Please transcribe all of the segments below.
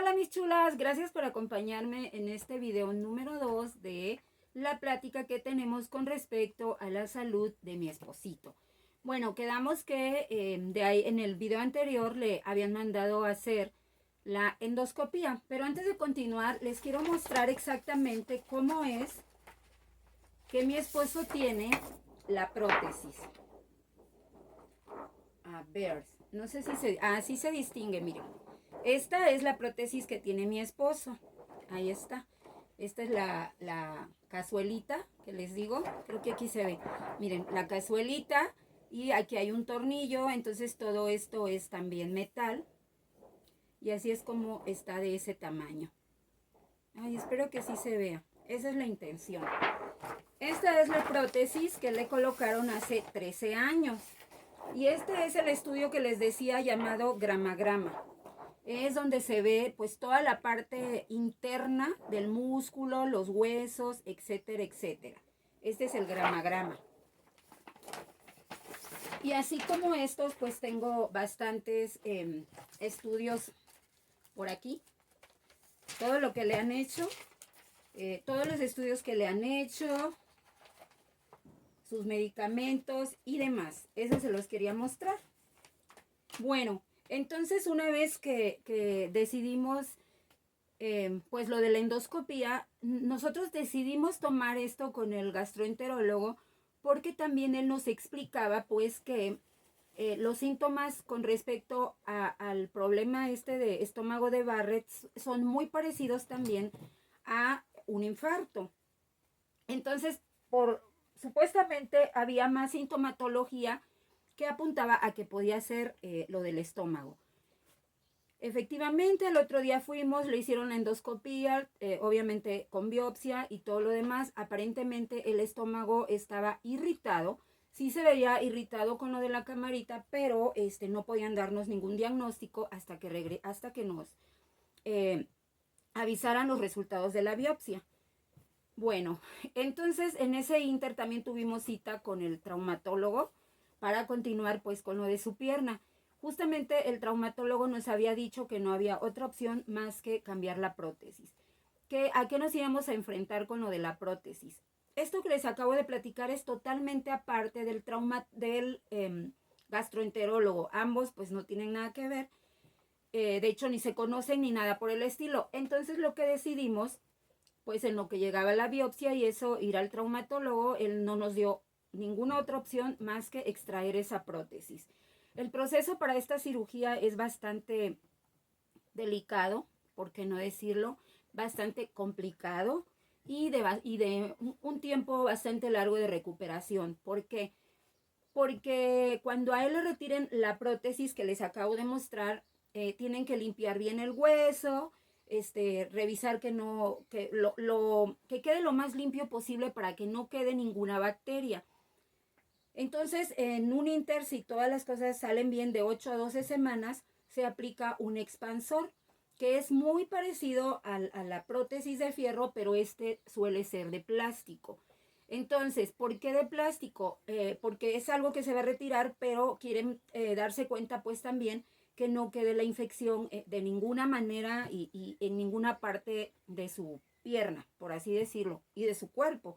Hola mis chulas, gracias por acompañarme en este video número 2 de la plática que tenemos con respecto a la salud de mi esposito. Bueno, quedamos que de ahí en el video anterior le habían mandado a hacer la endoscopía, pero antes de continuar les quiero mostrar exactamente cómo es que mi esposo tiene la prótesis. A ver, no sé si sí se distingue, miren. Esta es la prótesis que tiene mi esposo. Ahí está. Esta es la cazuelita que les digo. Creo que aquí se ve. Miren, la cazuelita y aquí hay un tornillo. Entonces todo esto es también metal. Y así es como está de ese tamaño. Ay, espero que sí se vea. Esa es la intención. Esta es la prótesis que le colocaron hace 13 años. Y este es el estudio que les decía llamado gramagrama. Es donde se ve pues toda la parte interna del músculo, los huesos, etcétera, etcétera. Este es el gramagrama. Y así como estos, pues tengo bastantes estudios por aquí. Todo lo que le han hecho, todos los estudios que le han hecho, sus medicamentos y demás. Eso se los quería mostrar. Bueno, entonces una vez que decidimos pues lo de la endoscopía, nosotros decidimos tomar esto con el gastroenterólogo porque también él nos explicaba pues que los síntomas con respecto al problema este de estómago de Barrett son muy parecidos también a un infarto. Entonces, supuestamente había más sintomatología que apuntaba a que podía ser lo del estómago. Efectivamente, el otro día fuimos, le hicieron la endoscopía, obviamente con biopsia y todo lo demás. Aparentemente el estómago estaba irritado. Sí se veía irritado con lo de la camarita, pero no podían darnos ningún diagnóstico hasta que nos avisaran los resultados de la biopsia. Bueno, entonces en ese inter también tuvimos cita con el traumatólogo para continuar pues con lo de su pierna. Justamente el traumatólogo nos había dicho que no había otra opción más que cambiar la prótesis. ¿A qué nos íbamos a enfrentar con lo de la prótesis? Esto que les acabo de platicar es totalmente aparte del gastroenterólogo. Ambos pues no tienen nada que ver. De hecho ni se conocen ni nada por el estilo. Entonces lo que decidimos, pues en lo que llegaba la biopsia y eso, ir al traumatólogo, él no nos dio ninguna otra opción más que extraer esa prótesis. El proceso para esta cirugía es bastante delicado, por qué no decirlo, bastante complicado y de un tiempo bastante largo de recuperación. ¿Por qué? Porque cuando a él le retiren la prótesis que les acabo de mostrar, tienen que limpiar bien el hueso, revisar que quede lo más limpio posible para que no quede ninguna bacteria. Entonces, en un inter, si todas las cosas salen bien, de 8 a 12 semanas, se aplica un expansor, que es muy parecido a la prótesis de fierro, pero suele ser de plástico. Entonces, ¿por qué de plástico? Porque es algo que se va a retirar, pero quieren darse cuenta pues también que no quede la infección de ninguna manera y en ninguna parte de su pierna, por así decirlo, y de su cuerpo.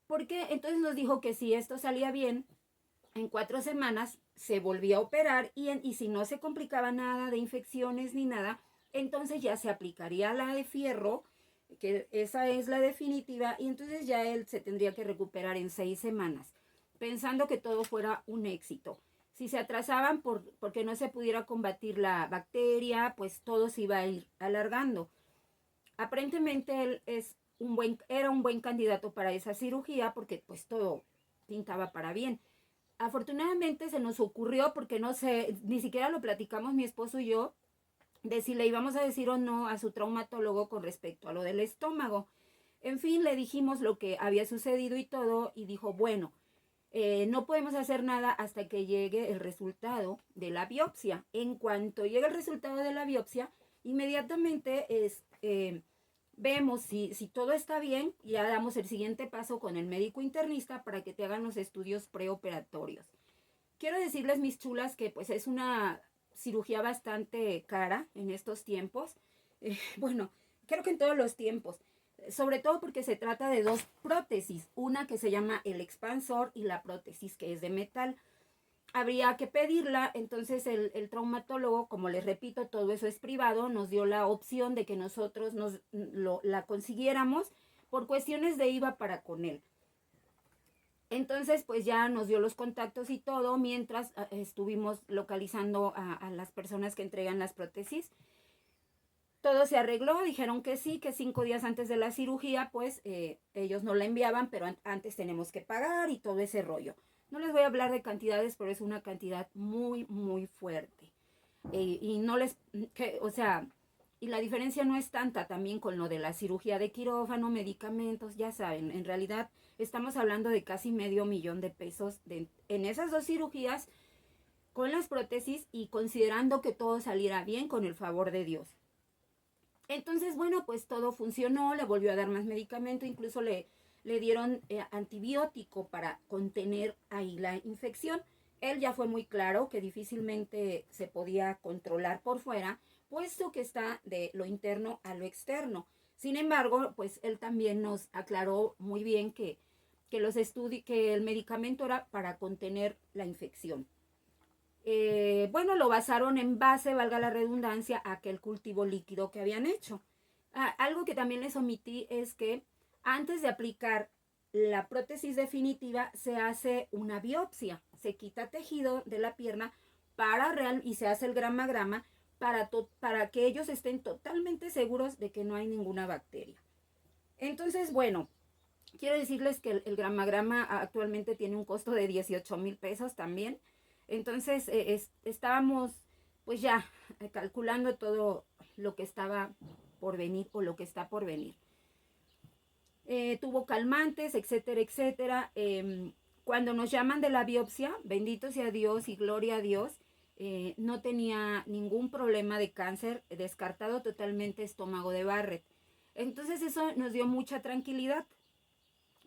Porque entonces nos dijo que si esto salía bien, en 4 semanas se volvía a operar y si no se complicaba nada de infecciones ni nada, entonces ya se aplicaría la de fierro, que esa es la definitiva, y entonces ya él se tendría que recuperar en 6 semanas, pensando que todo fuera un éxito. Si se atrasaban porque no se pudiera combatir la bacteria, pues todo se iba a ir alargando. Aparentemente él era un buen candidato para esa cirugía porque pues todo pintaba para bien. Afortunadamente se nos ocurrió, porque no sé, ni siquiera lo platicamos mi esposo y yo, de si le íbamos a decir o no a su traumatólogo con respecto a lo del estómago. En fin, le dijimos lo que había sucedido y todo, y dijo, bueno, no podemos hacer nada hasta que llegue el resultado de la biopsia. En cuanto llegue el resultado de la biopsia, inmediatamente vemos si todo está bien, ya damos el siguiente paso con el médico internista para que te hagan los estudios preoperatorios. Quiero decirles, mis chulas, que pues es una cirugía bastante cara en estos tiempos. bueno, creo que en todos los tiempos, sobre todo porque se trata de dos prótesis, una que se llama el expansor y la prótesis que es de metal. Habría que pedirla, entonces el traumatólogo, como les repito, todo eso es privado, nos dio la opción de que nosotros la consiguiéramos por cuestiones de IVA para con él. Entonces, pues ya nos dio los contactos y todo, mientras estuvimos localizando a las personas que entregan las prótesis. Todo se arregló, dijeron que sí, que 5 días antes de la cirugía, pues ellos no la enviaban, pero antes tenemos que pagar y todo ese rollo. No les voy a hablar de cantidades, pero es una cantidad muy, muy fuerte. Y no les, o sea, y la diferencia no es tanta también con lo de la cirugía de quirófano, medicamentos, ya saben, en realidad estamos hablando de casi $500,000 en esas dos cirugías con las prótesis y considerando que todo saliera bien con el favor de Dios. Entonces, bueno, pues todo funcionó, le volvió a dar más medicamento, incluso le dieron antibiótico para contener ahí la infección. Él ya fue muy claro que difícilmente se podía controlar por fuera, puesto que está de lo interno a lo externo. Sin embargo, pues él también nos aclaró muy bien que que el medicamento era para contener la infección. Bueno, lo basaron en base, valga la redundancia, a aquel cultivo líquido que habían hecho. Algo que también les omití es que antes de aplicar la prótesis definitiva se hace una biopsia, se quita tejido de la pierna y se hace el gramagrama para que ellos estén totalmente seguros de que no hay ninguna bacteria. Entonces, bueno, quiero decirles que el gramagrama actualmente tiene un costo de $18,000 también. Entonces estábamos pues ya calculando todo lo que estaba por venir o lo que está por venir. Tuvo calmantes, etcétera, etcétera. Cuando nos llaman de la biopsia, bendito sea Dios y gloria a Dios, no tenía ningún problema de cáncer, descartado totalmente estómago de Barrett. Entonces eso nos dio mucha tranquilidad,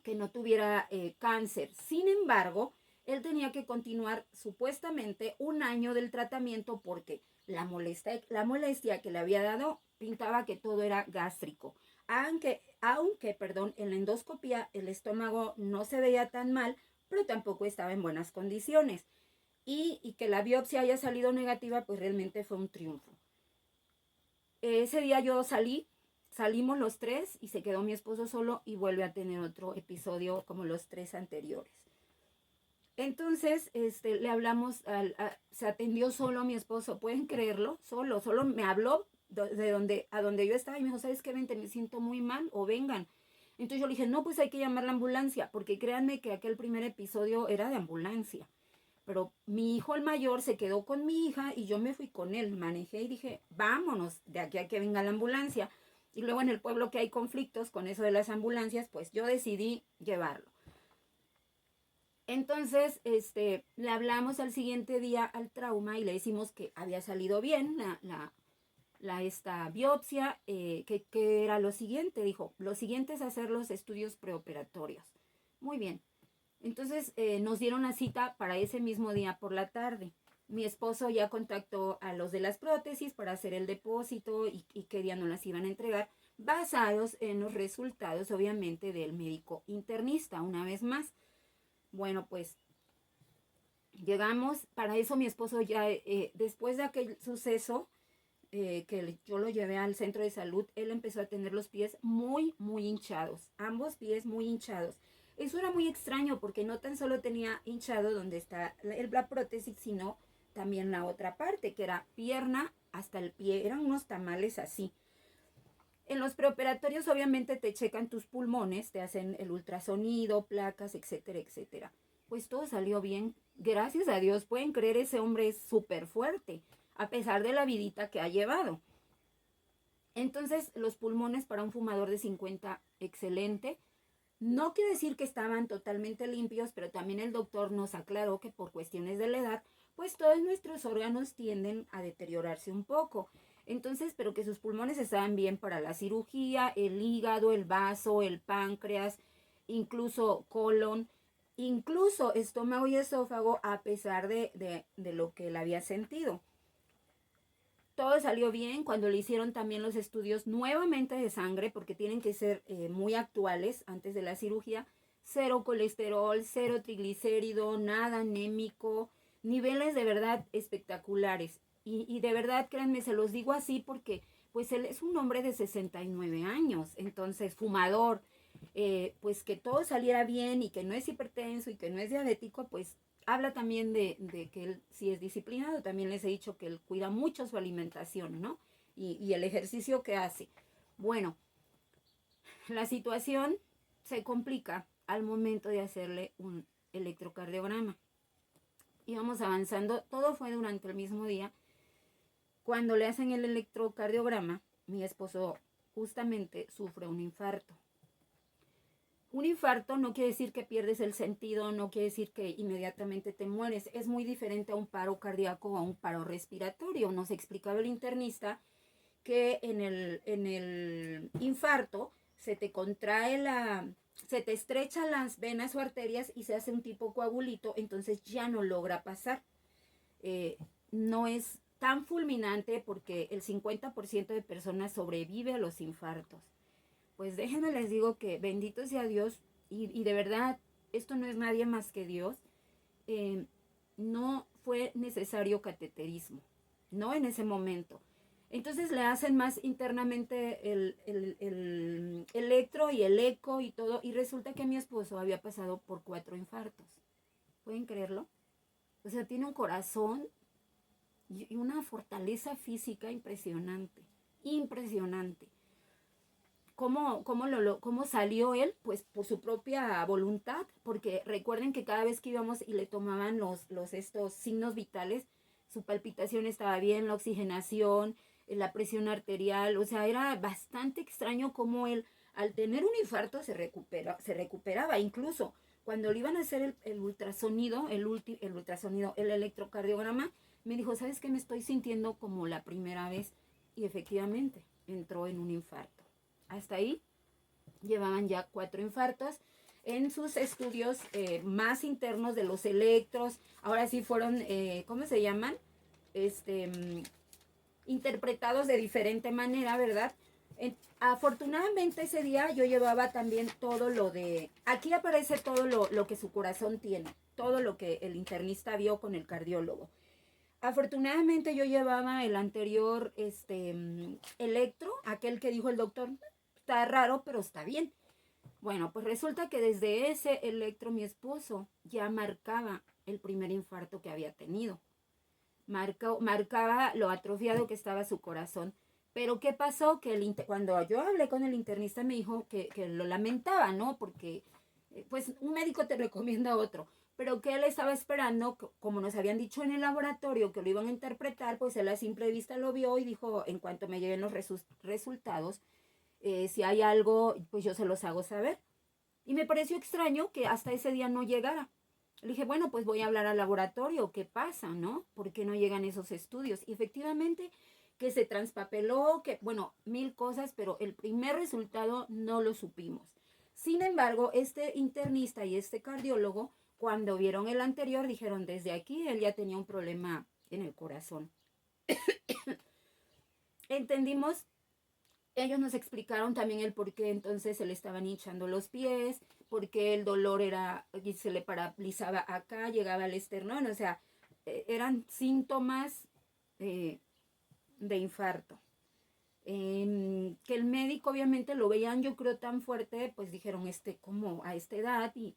que no tuviera cáncer. Sin embargo, él tenía que continuar supuestamente 1 año del tratamiento porque la molestia que le había dado pintaba que todo era gástrico. Aunque, en la endoscopia el estómago no se veía tan mal, pero tampoco estaba en buenas condiciones. Y que la biopsia haya salido negativa, pues realmente fue un triunfo. Ese día salimos los tres y se quedó mi esposo solo y vuelve a tener otro episodio como los 3 anteriores. Entonces, le hablamos, se atendió solo mi esposo, ¿pueden creerlo? Solo me habló a donde yo estaba y me dijo, ¿sabes qué? Vente, me siento muy mal o vengan. Entonces yo le dije, no, pues hay que llamar la ambulancia, porque créanme que aquel primer episodio era de ambulancia. Pero mi hijo el mayor se quedó con mi hija y yo me fui con él, manejé y dije, vámonos de aquí a que venga la ambulancia. Y luego en el pueblo que hay conflictos con eso de las ambulancias, pues yo decidí llevarlo. Entonces, le hablamos al siguiente día al trauma y le decimos que había salido bien esta biopsia, que era lo siguiente. Dijo, lo siguiente es hacer los estudios preoperatorios. Muy bien. Entonces nos dieron la cita para ese mismo día por la tarde. Mi esposo ya contactó a los de las prótesis para hacer el depósito y qué día nos las iban a entregar, basados en los resultados, obviamente, del médico internista, una vez más. Bueno, pues llegamos, para eso mi esposo ya, después de aquel suceso, que yo lo llevé al centro de salud, él empezó a tener los pies muy, muy hinchados, ambos pies muy hinchados. Eso era muy extraño porque no tan solo tenía hinchado donde está la prótesis, sino también la otra parte, que era pierna hasta el pie, eran unos tamales así. En los preoperatorios obviamente te checan tus pulmones, te hacen el ultrasonido, placas, etcétera, etcétera. Pues todo salió bien, gracias a Dios. Pueden creer, ese hombre es súper fuerte, a pesar de la vidita que ha llevado. Entonces, los pulmones para un fumador de 50, excelente. No quiere decir que estaban totalmente limpios, pero también el doctor nos aclaró que por cuestiones de la edad, pues todos nuestros órganos tienden a deteriorarse un poco. Entonces, pero que sus pulmones estaban bien para la cirugía, el hígado, el vaso, el páncreas, incluso colon, incluso estómago y esófago, a pesar de lo que él había sentido. Todo salió bien cuando le hicieron también los estudios nuevamente de sangre, porque tienen que ser muy actuales antes de la cirugía. Cero colesterol, cero triglicérido, nada anémico, niveles de verdad espectaculares. Y de verdad, créanme, se los digo así porque pues él es un hombre de 69 años, entonces fumador, pues que todo saliera bien y que no es hipertenso y que no es diabético, pues habla también de que él sí es disciplinado. También les he dicho que él cuida mucho su alimentación, ¿no? Y el ejercicio que hace. Bueno, la situación se complica al momento de hacerle un electrocardiograma. Íbamos avanzando, todo fue durante el mismo día. Cuando le hacen el electrocardiograma, mi esposo justamente sufre un infarto. Un infarto no quiere decir que pierdes el sentido, no quiere decir que inmediatamente te mueres. Es muy diferente a un paro cardíaco o a un paro respiratorio. Nos explicaba el internista que en el infarto se te se te estrechan las venas o arterias y se hace un tipo coagulito, entonces ya no logra pasar. No es tan fulminante porque el 50% de personas sobrevive a los infartos. Pues déjenme les digo que bendito sea Dios, y de verdad, esto no es nadie más que Dios. No fue necesario cateterismo, no en ese momento. Entonces le hacen más internamente el electro y el eco y todo, y resulta que mi esposo había pasado por 4 infartos. ¿Pueden creerlo? O sea, tiene un corazón y una fortaleza física impresionante, impresionante. ¿Cómo salió él? Pues por su propia voluntad, porque recuerden que cada vez que íbamos y le tomaban estos signos vitales, su palpitación estaba bien, la oxigenación, la presión arterial, o sea, era bastante extraño cómo él, al tener un infarto, se recuperaba. Incluso cuando le iban a hacer el ultrasonido, el electrocardiograma, me dijo, ¿sabes qué? Me estoy sintiendo como la primera vez. Y efectivamente, entró en un infarto. Hasta ahí llevaban ya 4 infartos. En sus estudios más internos de los electros, ahora sí fueron, ¿cómo se llaman? Interpretados de diferente manera, ¿verdad? Afortunadamente ese día yo llevaba también todo lo de, aquí aparece todo lo que su corazón tiene, todo lo que el internista vio con el cardiólogo. Afortunadamente yo llevaba el anterior electro, aquel que dijo el doctor, está raro, pero está bien. Bueno, pues resulta que desde ese electro mi esposo ya marcaba el primer infarto que había tenido. Marcaba lo atrofiado que estaba su corazón. Pero ¿qué pasó? Que cuando yo hablé con el internista me dijo que lo lamentaba, ¿no? Porque pues un médico te recomienda otro. Pero que él estaba esperando, como nos habían dicho en el laboratorio, que lo iban a interpretar, pues él a simple vista lo vio y dijo, en cuanto me lleguen los resultados, si hay algo, pues yo se los hago saber. Y me pareció extraño que hasta ese día no llegara. Le dije, bueno, pues voy a hablar al laboratorio, ¿qué pasa, no? ¿Por qué no llegan esos estudios? Y efectivamente, que se transpapeló, que, bueno, 1000 cosas, pero el primer resultado no lo supimos. Sin embargo, este internista y este cardiólogo, cuando vieron el anterior, dijeron, desde aquí él ya tenía un problema en el corazón. Entendimos. Ellos nos explicaron también el por qué entonces se le estaban hinchando los pies, por qué el dolor se le paralizaba acá, llegaba al esternón, o sea, eran síntomas de infarto. Que el médico obviamente lo veían, yo creo, tan fuerte, pues dijeron, como a esta edad y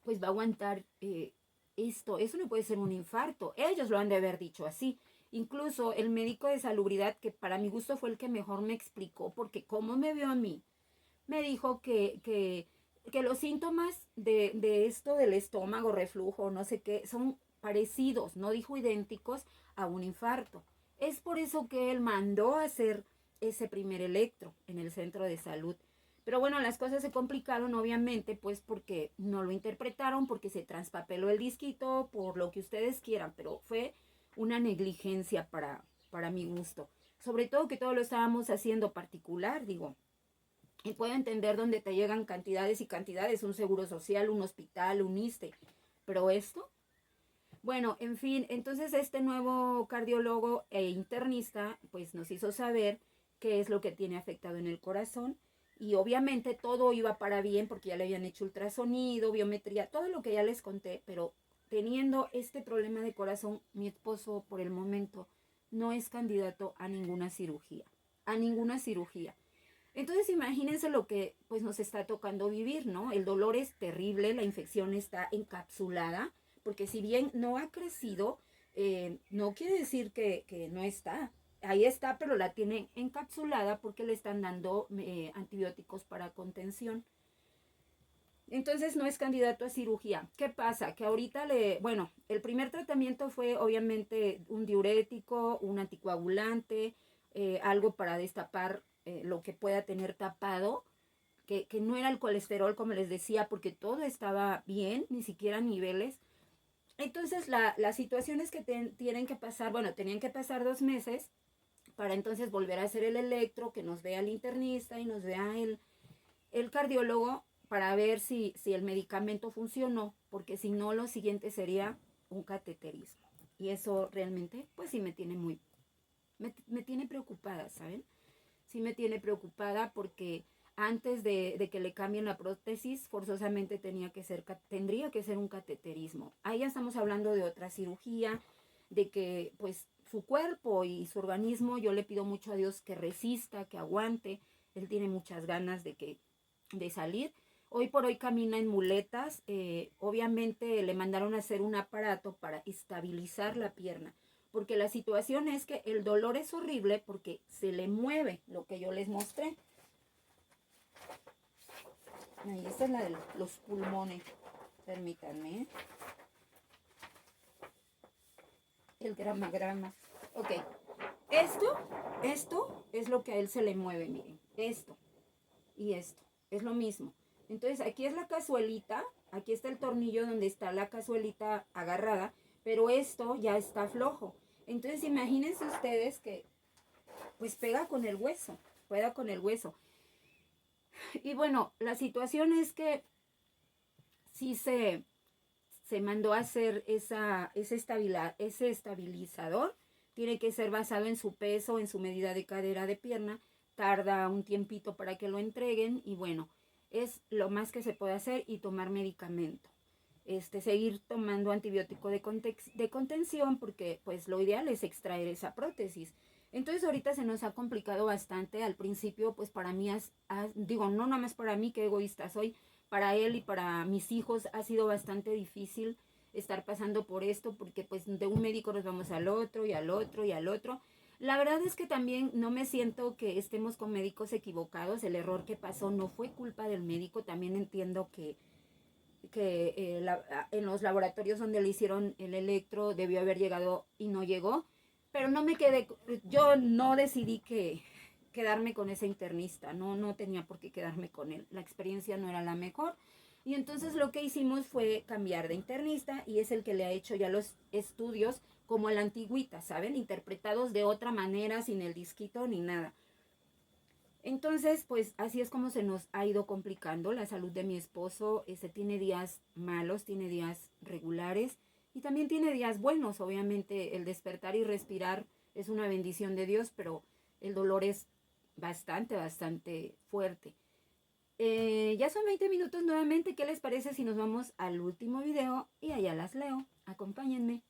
pues va a aguantar eso no puede ser un infarto. Ellos lo han de haber dicho así. Incluso el médico de salubridad, que para mi gusto fue el que mejor me explicó, porque como me vio a mí, me dijo que los síntomas de esto del estómago, reflujo, no sé qué, son parecidos, no dijo idénticos a un infarto. Es por eso que él mandó a hacer ese primer electro en el centro de salud. Pero bueno, las cosas se complicaron obviamente, pues porque no lo interpretaron, porque se transpapeló el disquito, por lo que ustedes quieran, pero fue una negligencia para mi gusto. Sobre todo que todo lo estábamos haciendo particular, digo. Y puedo entender dónde te llegan cantidades y cantidades, un seguro social, un hospital, un ISSSTE. Pero esto, Bueno, en fin, entonces este nuevo cardiólogo e internista pues nos hizo saber qué es lo que tiene afectado en el corazón y obviamente todo iba para bien porque ya le habían hecho ultrasonido, biometría, todo lo que ya les conté, pero teniendo este problema de corazón, mi esposo por el momento no es candidato a ninguna cirugía. Entonces imagínense lo que pues nos está tocando vivir, ¿no? El dolor es terrible, la infección está encapsulada, porque si bien no ha crecido, no quiere decir que no está. Ahí está, pero la tiene encapsulada porque le están dando antibióticos para contención. Entonces no es candidato a cirugía. ¿Qué pasa? Que ahorita bueno, el primer tratamiento fue obviamente un diurético, un anticoagulante, algo para destapar lo que pueda tener tapado, que no era el colesterol como les decía, porque todo estaba bien, ni siquiera niveles. Entonces la situación es que tienen que pasar, bueno, tenían que pasar 2 meses para entonces volver a hacer el electro, que nos vea el internista y nos vea el cardiólogo para ver si el medicamento funcionó, porque si no, lo siguiente sería un cateterismo. Y eso realmente, pues sí me tiene me tiene preocupada, ¿saben? Sí me tiene preocupada porque antes de que le cambien la prótesis, forzosamente tendría que ser un cateterismo. Ahí ya estamos hablando de otra cirugía, de que pues su cuerpo y su organismo, yo le pido mucho a Dios que resista, que aguante. Él tiene muchas ganas de salir. Hoy por hoy camina en muletas. Obviamente le mandaron a hacer un aparato para estabilizar la pierna. Porque la situación es que el dolor es horrible porque se le mueve lo que yo les mostré. Ahí esta es la de los pulmones. Permítanme. El grama. Ok. Esto es lo que a él se le mueve, miren. Esto y esto. Es lo mismo. Entonces aquí es la cazuelita. Aquí está el tornillo donde está la cazuelita agarrada. Pero esto ya está flojo. Entonces imagínense ustedes que pues pega con el hueso. Pega con el hueso. Y bueno, la situación es que sí se mandó a hacer ese estabilizador. Tiene que ser basado en su peso, en su medida de cadera de pierna. Tarda un tiempito para que lo entreguen y bueno, es lo más que se puede hacer y tomar medicamento. Seguir tomando antibiótico de contención porque pues lo ideal es extraer esa prótesis. Entonces ahorita se nos ha complicado bastante. Al principio pues para mí, digo, no nada más para mí, qué egoísta soy, para él y para mis hijos ha sido bastante difícil estar pasando por esto porque pues de un médico nos vamos al otro y al otro y al otro. La verdad es que también no me siento que estemos con médicos equivocados. El error que pasó no fue culpa del médico. También entiendo que en los laboratorios donde le hicieron el electro debió haber llegado y no llegó. Pero no me quedé, yo no decidí quedarme con ese internista, no tenía por qué quedarme con él. La experiencia no era la mejor. Y entonces lo que hicimos fue cambiar de internista y es el que le ha hecho ya los estudios como la antigüita, ¿saben? Interpretados de otra manera, sin el disquito ni nada. Entonces, pues así es como se nos ha ido complicando la salud de mi esposo. Tiene días malos, tiene días regulares y también tiene días buenos. Obviamente el despertar y respirar es una bendición de Dios, pero el dolor es bastante fuerte. Ya son 20 minutos nuevamente. ¿Qué les parece si nos vamos al último video y allá las leo? Acompáñenme.